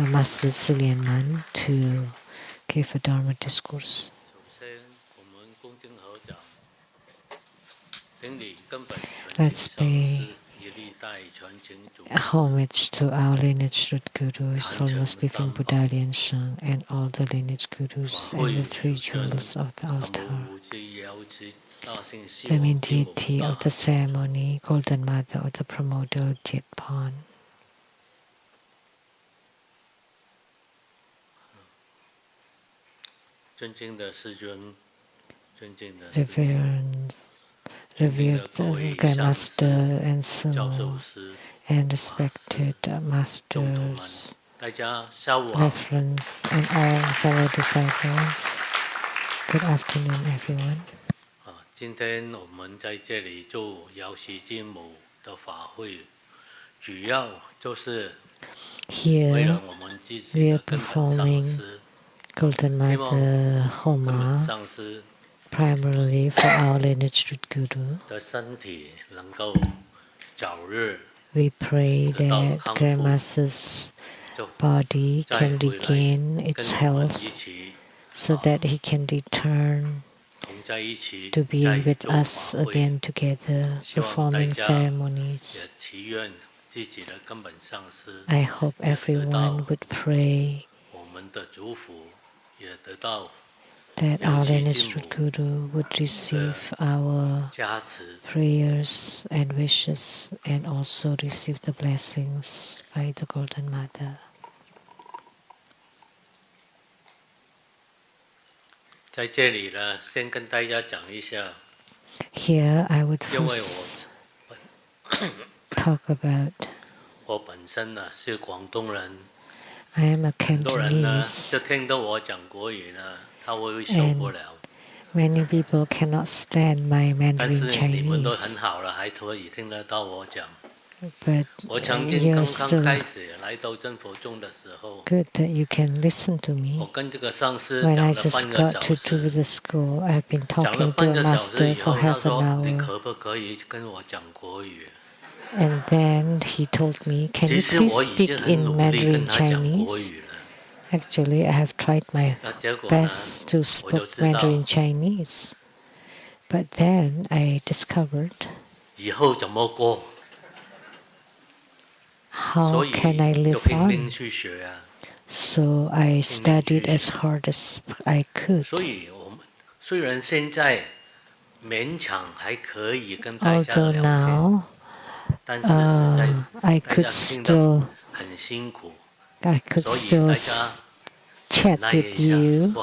Master Lian to give a Dharma discourse. Let's pay homage to our lineage root guru, His Holiness Living Buddha Lian and all the lineage gurus and the three jewels of the altar. The main deity of the ceremony, Golden Mother of the promoter, Jet Pon. Revered Grandmaster and Sumo and respected masters, reference and all fellow disciples. Good afternoon, everyone. 今天我们在这里做瑶池金母的法会，主要就是为了我们自己的根本上师。Golden Mother Homa, primarily for our lineage root guru. We pray that Grandmaster's body can regain its health so that he can return to be with us again together, performing ceremonies. I hope everyone would pray that our lineage root guru would receive our prayers and wishes and also receive the blessings by the Golden Mother. Here I would first talk about I am a Cantonese, and many people cannot stand my Mandarin Chinese. But you're still good that you can listen to me. When I just got to do the school, I've been talking to a master for half an hour. And then he told me, can you please speak in Mandarin Chinese? Actually, I have tried my best to speak Mandarin Chinese. But then I discovered, how can I live on? So I studied as hard as I could. Although now, I could still chat with you,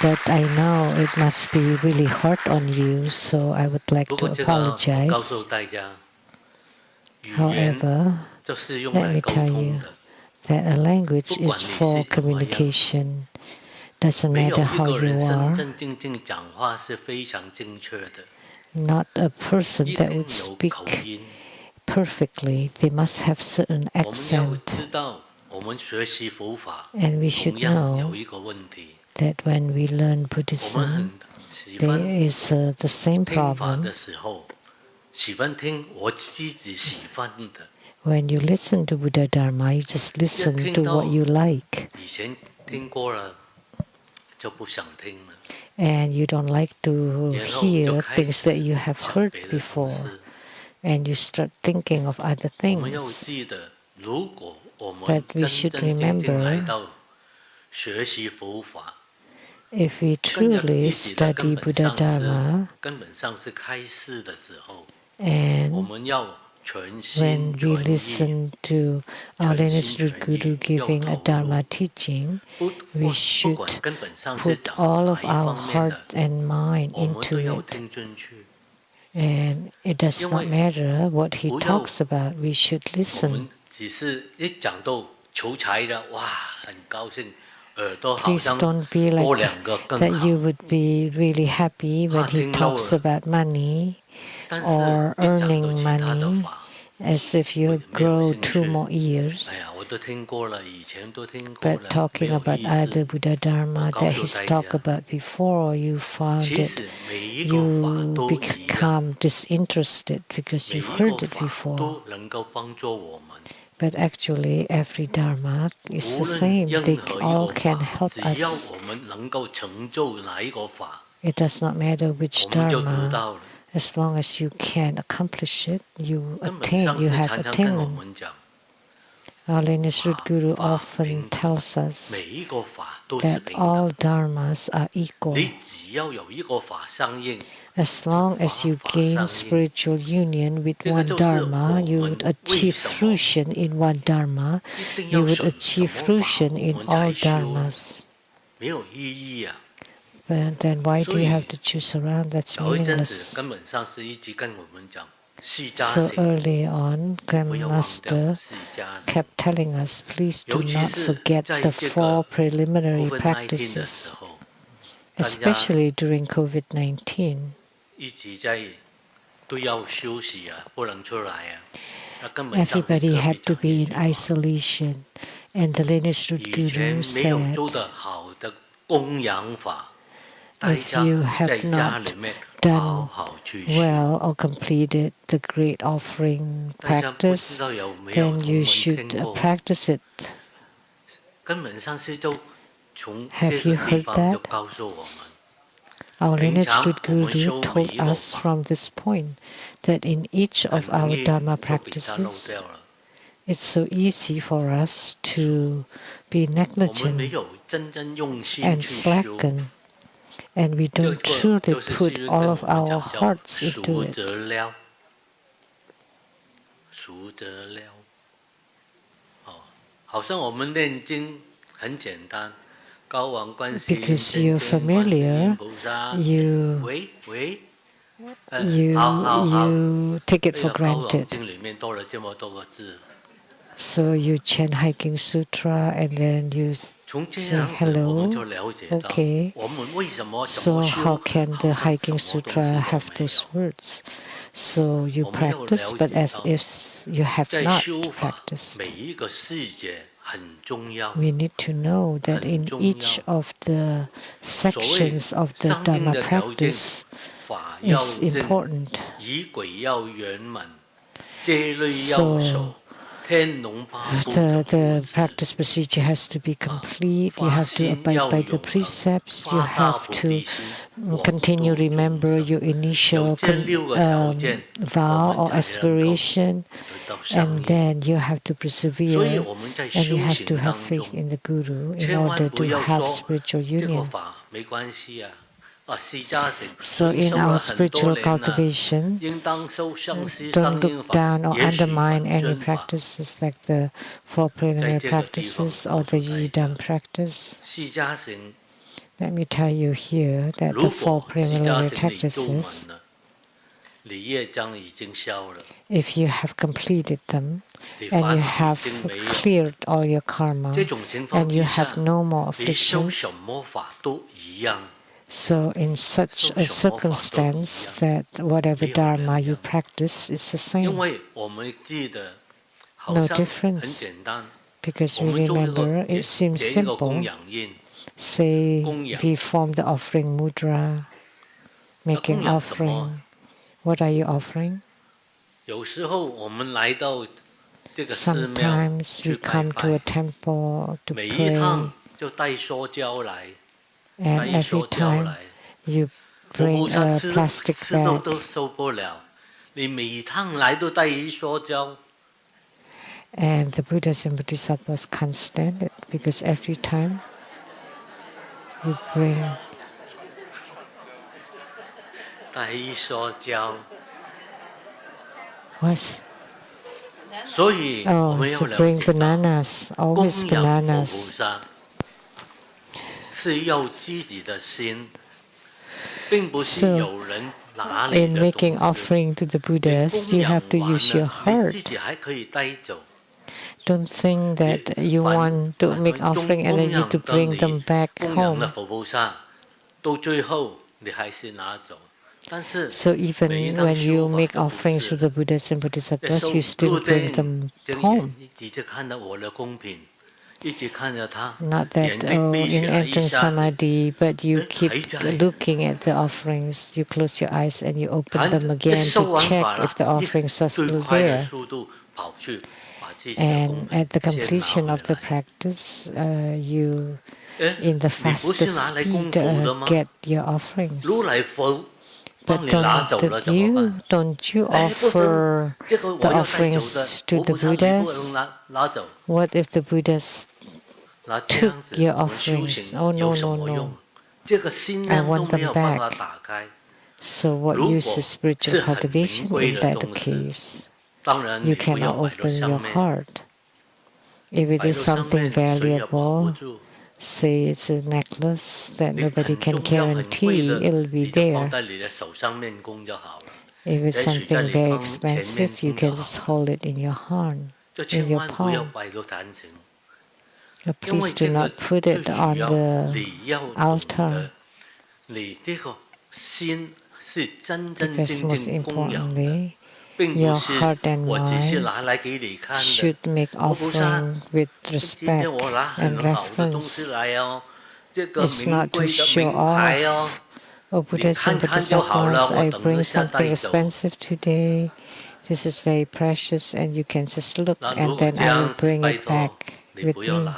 but I know it must be really hard on you, so I would like to apologize. However, let me tell you that a language is for communication. Doesn't matter how you are. Not a person that would speak perfectly. They must have certain accent. And we should know that when we learn Buddhism, there is the same problem. When you listen to Buddha Dharma, you just listen to what you like. And you don't like to hear things that you have heard before. And you start thinking of other things. But we should remember, if we truly study Buddha Dharma, and when we listen to our lineage root guru giving a Dharma teaching, we should put all of our heart and mind into it. And it does not matter what he talks about, we should listen. Please don't be like that you would be really happy when he talks about money or earning money, as if you grow 2 more years. But talking about other Buddha Dharma that he's talked about before, you found it, you become disinterested because you've heard it before. But actually, every Dharma is the same. They all can help us. It does not matter which Dharma. As long as you can accomplish it, you have attainment. Our lineage root guru often tells us that all dharmas are equal. As long as you gain spiritual union with one dharma, you would achieve fruition in one dharma. You would achieve fruition in all dharmas. But then why do you have to choose around? That's meaningless. So early on, Grandmaster kept telling us, please do not forget the 4 preliminary practices, especially during COVID-19. Everybody had to be in isolation, and the lineage root guru said, if you have not done well or completed the great offering practice, then you should practice it. Have you heard that? Our lineage root guru told us from this point that in each of our Dharma practices, it's so easy for us to be negligent and slacken, and we don't truly put all of our hearts into it. Because you're familiar, you take it for granted. So you chant Hiking Sutra and then you say hello. Okay. So how can the Hiking Sutra have those words? So you practice, but as if you have not practiced. We need to know that in each of the sections of the Dharma practice is important. So the practice procedure has to be complete. You have to abide by the precepts. You have to continue remember your initial vow or aspiration, and then you have to persevere, and you have to have faith in the Guru in order to have spiritual union. So in our spiritual cultivation, don't look down or undermine any practices like the 4 preliminary practices or the Yidam practice. Let me tell you here that the 4 preliminary practices, if you have completed them and you have cleared all your karma and you have no more afflictions, so in such a circumstance that whatever Dharma you practice is the same. No difference. Because we remember, it seems simple. Say we form the offering mudra, making offering. What are you offering? Sometimes we come to a temple to pray, and every time you bring a plastic bag. And the Buddhas and Bodhisattvas can't stand it, because every time you bring what? Oh, to bring bananas, always bananas. So, in making offering to the Buddhas, you have to use your heart. Don't think that you want to make offering and then you have to bring them back home. So even when you make offerings to the Buddhas and Bodhisattvas, you still bring them home. Not that, in entrance samadhi, but you keep looking at the offerings. You close your eyes and you open them again to check if the offerings are still there. And at the completion of the practice, you, in the fastest speed, get your offerings. But don't you offer the offerings to the Buddhas? What if the Buddhas took your offerings? Oh, no, no, no. I want them back. So what use is spiritual cultivation in that case? You cannot open your heart. If it is something valuable, say it's a necklace that nobody can guarantee it'll be there. If it's something very expensive, you can just hold it in your hand, in your palm. But please do not put it on the altar. Because most importantly, your heart and mind should make offering with respect and reverence. It's not to show off. Oh, Buddhas and Bodhisattvas, I bring something expensive today. This is very precious, and you can just look, and then I will bring it back with me.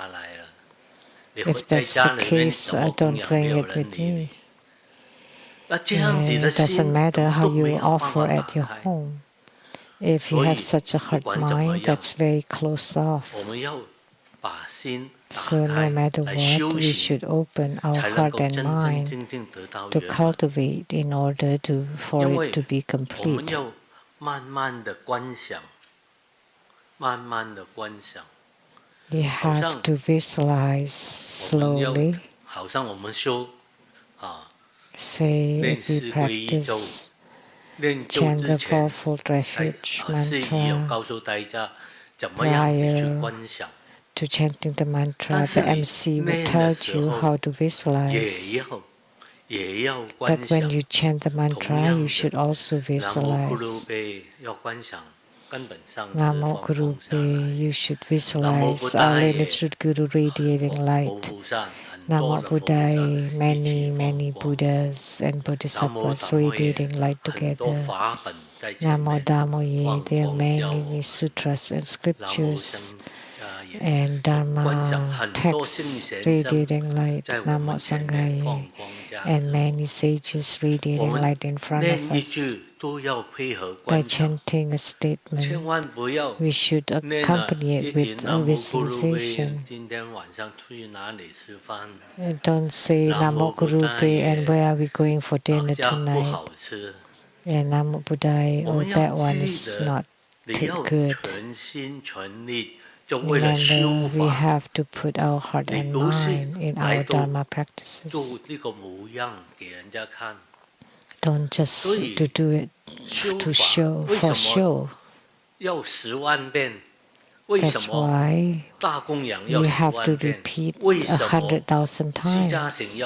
If that's the case, don't bring it with me. It doesn't matter how you offer at your home. If you have such a hard mind, that's very closed off. So no matter what, we should open our heart and mind to cultivate in order for it to be complete. We have to visualize slowly. Say if we practice chant the fourfold refuge mantra prior to chanting the mantra, the MC will tell you how to visualize. But when you chant the mantra, you should also visualize. Namo Guru Pe, you should visualize our lineage Guru radiating light. Namo Buddhaya, many, many Buddhas and Bodhisattvas radiating light together. Namo Dhamma, there are many sutras and scriptures and Dharma texts radiating light. Namo Sanghaya, and many sages radiating light in front of us. By chanting a statement, we should accompany it with a visualization. Don't say Namo Guru Pe and where are we going for dinner tonight? And Namo Buddhaya, oh that one is not too good. Remember, we have to put our heart and mind in our Dharma practices. Don't just to do it to show, for show. That's why you have to repeat 100,000 times.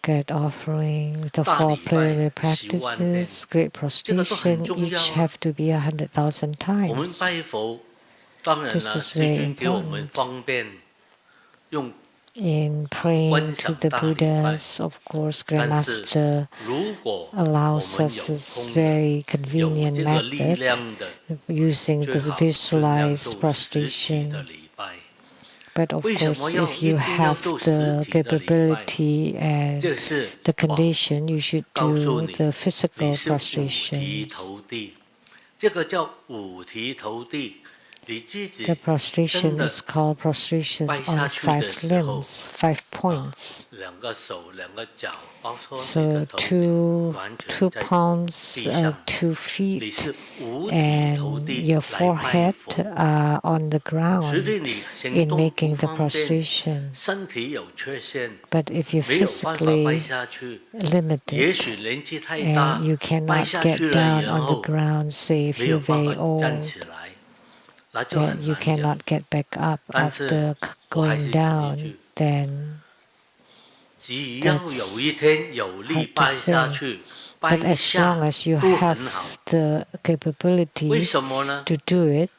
Great offering, the four prayer practices, great prostration, each have to be 100,000 times. This is very important. In praying to the Buddhas, of course, Grandmaster allows us this very convenient method using this visualized prostration. But of course, if you have the capability and the condition, you should do the physical prostrations. The prostration is called prostrations on 5 limbs, 5 points. So 2 palms, 2 feet, and your forehead on the ground in making the prostration. But if you're physically limited and you cannot get down on the ground, say if you're very old, that you cannot get back up after going down, then that's hard to say. But as long as you have the capability to do it,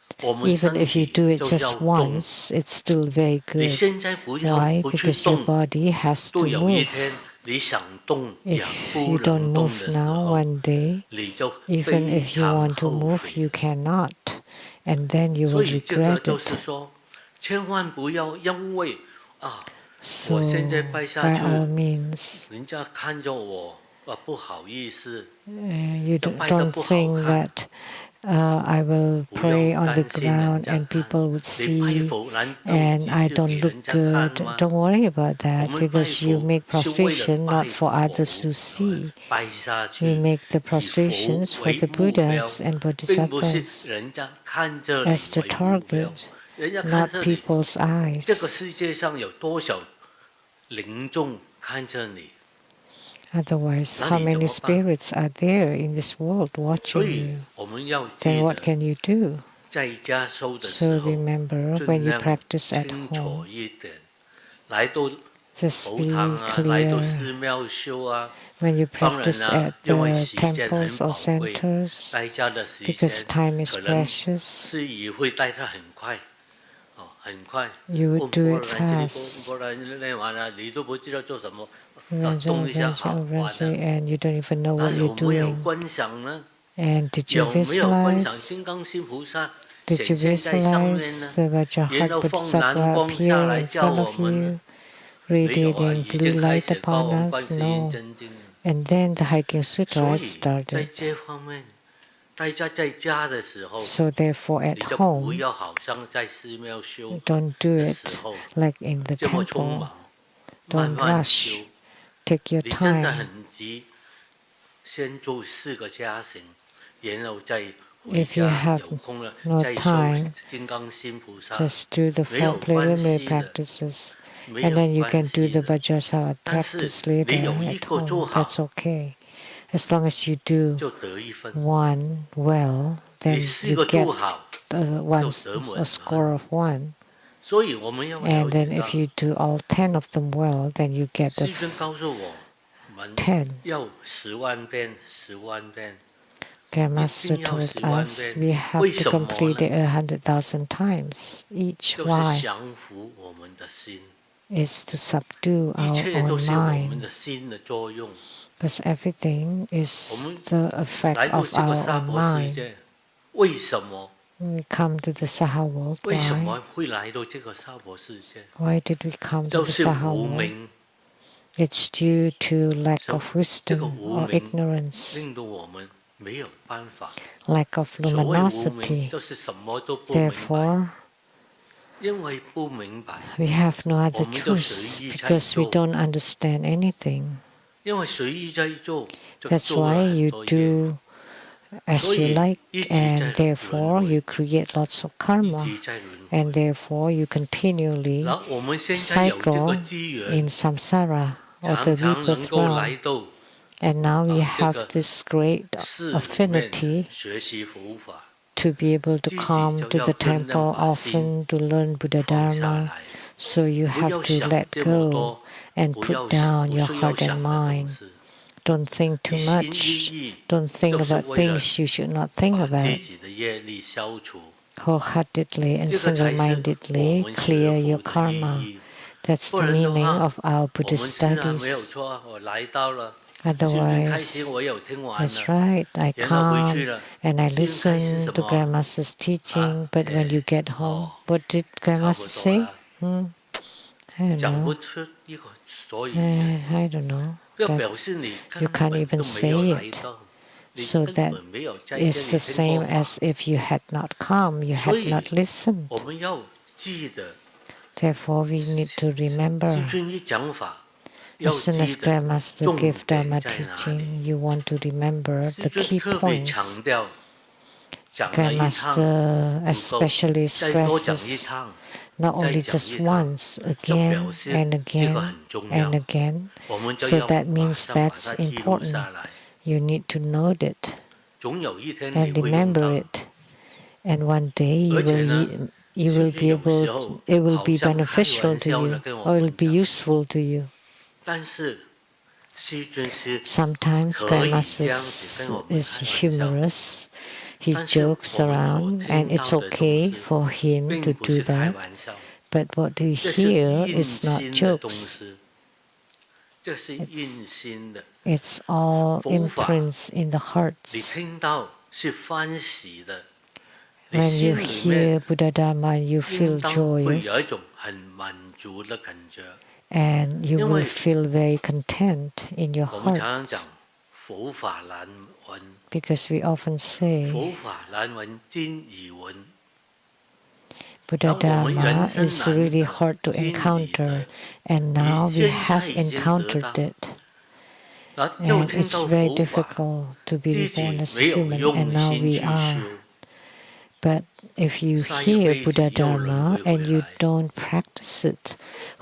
even if you do it just once, it's still very good. Why? Because your body has to move. If you don't move now, one day, even if you want to move, you cannot. and then you will regret it. So, by all means, you don't think that I will pray on the ground and people would see and I don't look good. Don't worry about that because you make prostration not for others to see. We make the prostrations for the Buddhas and Bodhisattvas as the target, not people's eyes. Otherwise, how many spirits are there in this world watching you? Then what can you do? So remember, when you practice at home, just be clear. When you practice at the temples or centers, because time is precious, you would do it fast. And you don't even know what you're doing. And did you visualize? Did you visualize the Vajrahat Bodhisattva appearing in front of you, radiating blue light upon us? No. And then the hiking sutra started. So therefore at home, don't do it like in the temple. Don't rush. Take your time. If you have no time, just do the 4 preliminary practices, and then you can do the Vajrasattva practice later at home. That's okay. As long as you do one well, then you get a score of 1. And then if you do all 10 of them well, then you get a 10. Grandmaster told us we have to complete it 100,000 times each. Why? Is to subdue our own mind. Because everything is the effect of our own mind. We come to the Saha world. Why did we come to the Saha world? It's due to lack of wisdom or ignorance, lack of luminosity. Therefore, we have no other choice because we don't understand anything. That's why you do as you like, and therefore you create lots of karma, and therefore you continually cycle in samsara or the rebirth realm. And now we have this great affinity to be able to come to the temple often to learn Buddha Dharma. So you have to let go and put down your heart and mind. Don't think too much. Don't think about things you should not think about. Wholeheartedly and single-mindedly clear your karma. That's the meaning of our Buddhist studies. Otherwise, that's right, I come and I listen to Grandmaster's teaching, but when you get home, what did Grandmaster say? I don't know. I don't know. You can't even say it. So that is the same as if you had not come, you had not listened. Therefore, we need to remember. As soon as Grandmaster gives Dharma teaching, you want to remember the key points. Grandmaster especially stresses not only just once, again and again and again. So that means that's important. You need to know it and remember it. And one day you will be able, it will be beneficial to you, or it will be useful to you. Sometimes Grandmaster is humorous. He jokes around, and it's okay for him to do that. But what we hear is not jokes. It's all imprints in the hearts. When you hear Buddha Dharma, you feel 會有一 joyous 種很滿足的感覺。 and you 因 will 為 feel very content in your 我們常常 hearts. 講佛法難聞， Because we often say 佛法難聞經已聞。 Buddha 當我們 Dharma 人生 is 難 really 得 hard to 經已 encounter, 得， and now we 現 have 在已經得 encountered 到。 it. 又 And 聽 it's 到 very 佛法， difficult to be 自己 reborn as 沒有 human, and 用 now 心 we 去 are. 修， But if you 下一 hear 輩子 Buddha 又輪 Dharma 迴回 and you 來， don't practice it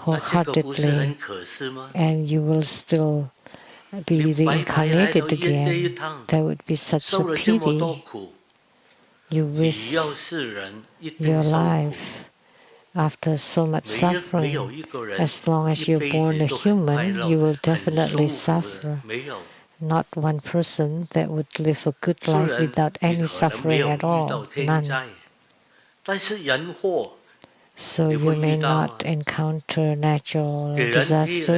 那這個不是 wholeheartedly, 很可惜嗎？ and you will still be 你白白來到 reincarnated 這一 again, 趟， that would be such 受 a 了這麼多 pity. 苦， You 只 wish 要是人一 your 定受苦。 life after so much 沒有 suffering. 一個人 As long 一 as you're 輩 born 子 a 都很快 human, 樂 you will 很 definitely 舒服的， suffer. 沒有。 Not one person that would live a good 雖 life 然 without 你 any 可能沒 suffering 有 at 遇到 all. 天 None. 災，但是人禍 So 你 you 會 may 遇到啊。 not encounter natural 給人踢兩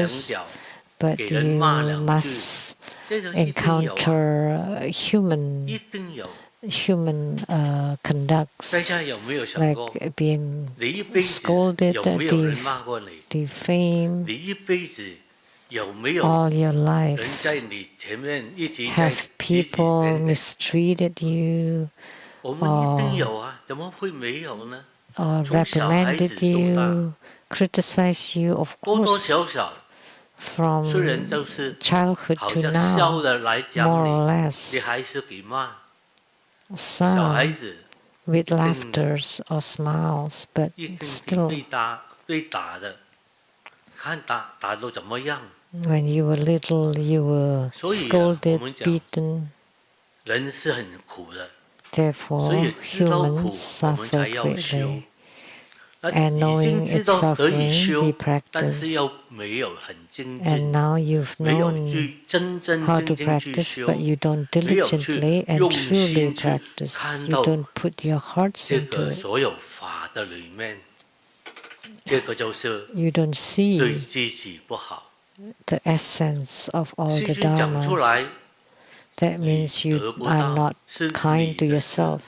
disasters, 腳， but 給人 you 罵兩句， must 這就一定有啊， encounter human 一定有。 conducts, 大家有沒有想 like 過， being 你一輩子 scolded, 有沒有人罵過你？ defamed 你一輩子有沒有 all your 人 life. 在你前面一直在 Have 指指 people 點點？ mistreated you 我們一定有啊，怎麼會沒有呢？ or 從小孩子 reprimanded 到大， you, criticized you? Of 多多 course, 少少，雖然 from 就是 childhood 好 to 像笑 now, 的來 more 講 or 你， less, 你還是給罵。小孩 some 子 with laughters or smiles, but 一定 still, 被打的，看打到怎麼樣？ when you were little, you were 所以啊， scolded, 我們講 beaten. 人是很苦的，所 Therefore, 以知道苦， humans 我們 suffer 才要修 greatly. 。那 And 已 knowing 經知 its 道可以 suffering, 修 we， 但是 practice. 又沒有很精 And 進， now you've 沒有 known 去真真 how 正 to 正去 practice, 修， but you don't 沒有去 diligently and 用 truly 心去 practice. 看 You 到 don't put your hearts 這 into 個 it. 所有法的裡面，這個就是 You don't 對 see 自己不好。 the essence of all 世 the 尊講出來， dharmas. That 你 means 得 you 不 are 到， not 是 kind 你 to 的事。 yourself.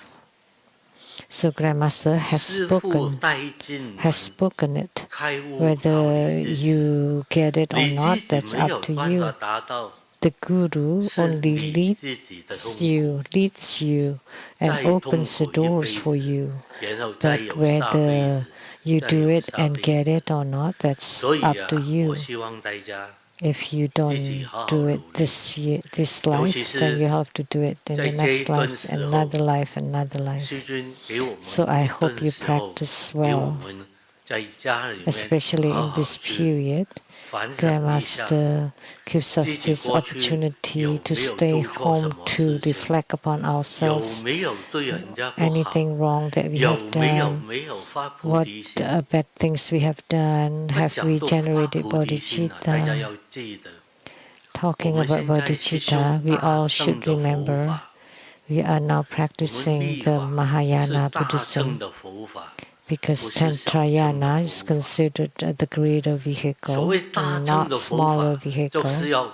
So Grandmaster has 師父 spoken, 帶進 has 門， spoken it. 開悟考 Whether 你自己， you get it or 你 not, 自己 that's 沒有 up to 辦 you. 法達到， The Guru 是 only 你自己的痛 leads 苦， you, leads you, and 再痛 opens the 苦一 doors 輩 for 子， you. 然後再 But 有下輩 whether 子， you 再 do 有 it 下 and 輩 get 子。 it or not, that's 所以 up 啊 to， you. 我希望大家 If you 自己 don't 好好 do 努 it 力， this year, this 尤其 life, then 是 you have to do it in 在 the 這一 next 段 life, 時候， another life, another life. 師尊給我們 So I 一 hope 段 you 時候， practice 給我 well, 們在家裡面 especially 好 in 好 this 去 period. 反省一下， Grandmaster gives 自 us 己 this 過去 opportunity 有 to 沒有 stay 做錯什 home 麼 to 事情， reflect upon 有 ourselves, 沒有對人家不好， anything wrong that we 有 have 沒有 done, 沒有發菩 what 提心。 bad things we have done, 不 have 講 we 到發 generated 菩提心啊，大家 bodhicitta? 要記得， Talking 我們 about 現在是修 bodhicitta, we 大 all 乘 should 的佛 remember 法， we are now 我們 practicing 密 the 法是 Mahayana 大乘 Buddhism 的佛法， because 不是小乘的 Tantrayana is 佛法。 considered the greater 所 vehicle 謂大 and 乘 not 的佛 smaller 法，就 vehicle. 是要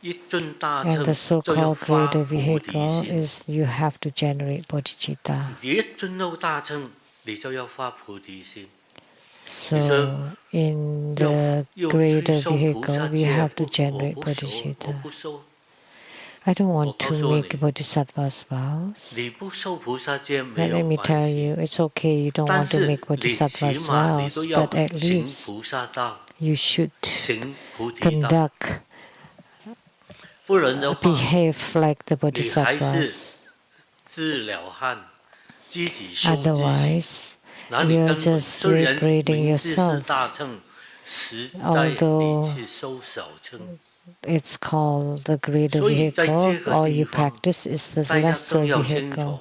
一尊大 And 乘 the 就要 so-called 發 greater 菩提 vehicle 心。 is you have to generate bodhicitta. 一尊到大乘，你就要發菩提心。 So in the 要去 greater 受菩 vehicle, 薩 we 戒， have to 我 generate 不修，我 bodhicitta. 不修。 I don't 我 want 告 to 訴 make 你， bodhisattva's vows. 你不受菩薩戒沒 But let 有 me 關 tell 係， you, it's okay you don't 但 want to 是 make 你起 bodhisattva's 碼你 vows, 都要 but at 行 least 菩薩道， you should 行菩提道， conduct, 不然的話， behave like the 你還是 bodhisattvas. 自了漢，自己修自己。 Otherwise, 哪裡 you're 根本 just 雖然 liberating 名字是 yourself. 大乘，實在 Although 你是修小乘。 It's called the greater 所以在這 vehicle. 個 All 地 you 方， practice is the 大家 lesser 更要清楚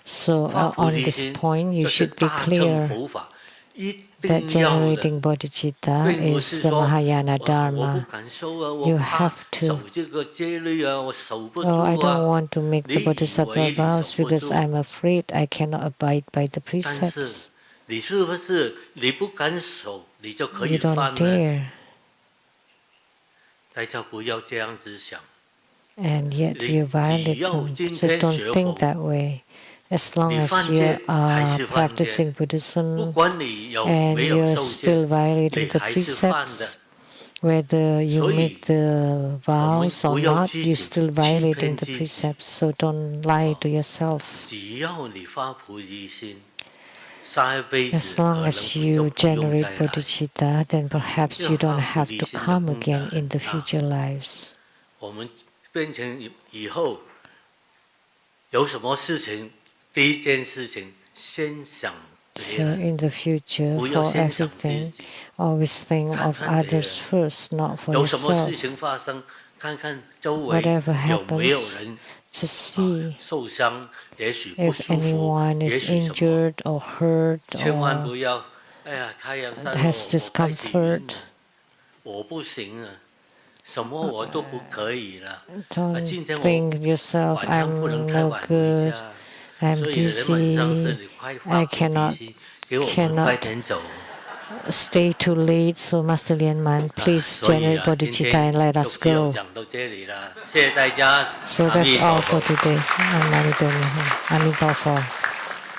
vehicle.，So 發菩 on 提 this 心 point, you 就是 should be 大乘 clear 佛法一 that 定要的， generating bodhicitta 並不 is 是 the 說 Mahayana 我不 Dharma. 敢修啊， You 我怕 have to. 守這個戒律啊，我守不住 Oh, I 啊 don't。want to make the 你以為 bodhisattva 你 vows 守不 because 住， I'm afraid I cannot abide by the 但是 precepts. 你是不是你不敢守，你就可 You 以犯 don't 呢？ dare. 大家不要這樣子想。 And yet 你 you 只 violate 要 them. 今 So 天 don't 學 think 佛， that way. As long as you are practicing Buddhism and you're still violating the precepts, whether you make the vows or not, you're still violating the precepts. So don't lie to yourself. As long as you generate bodhicitta, then perhaps you don't have to come again in the future lives. So in the future, for everything, always think of others first, not for yourself. Whatever happens, just see if anyone is injured or hurt or has discomfort. Don't think yourself, I'm no good, I'm dizzy, I cannot stay too late. So Master Lian, please generate bodhicitta and let us go. So that's all for today. Amitabha.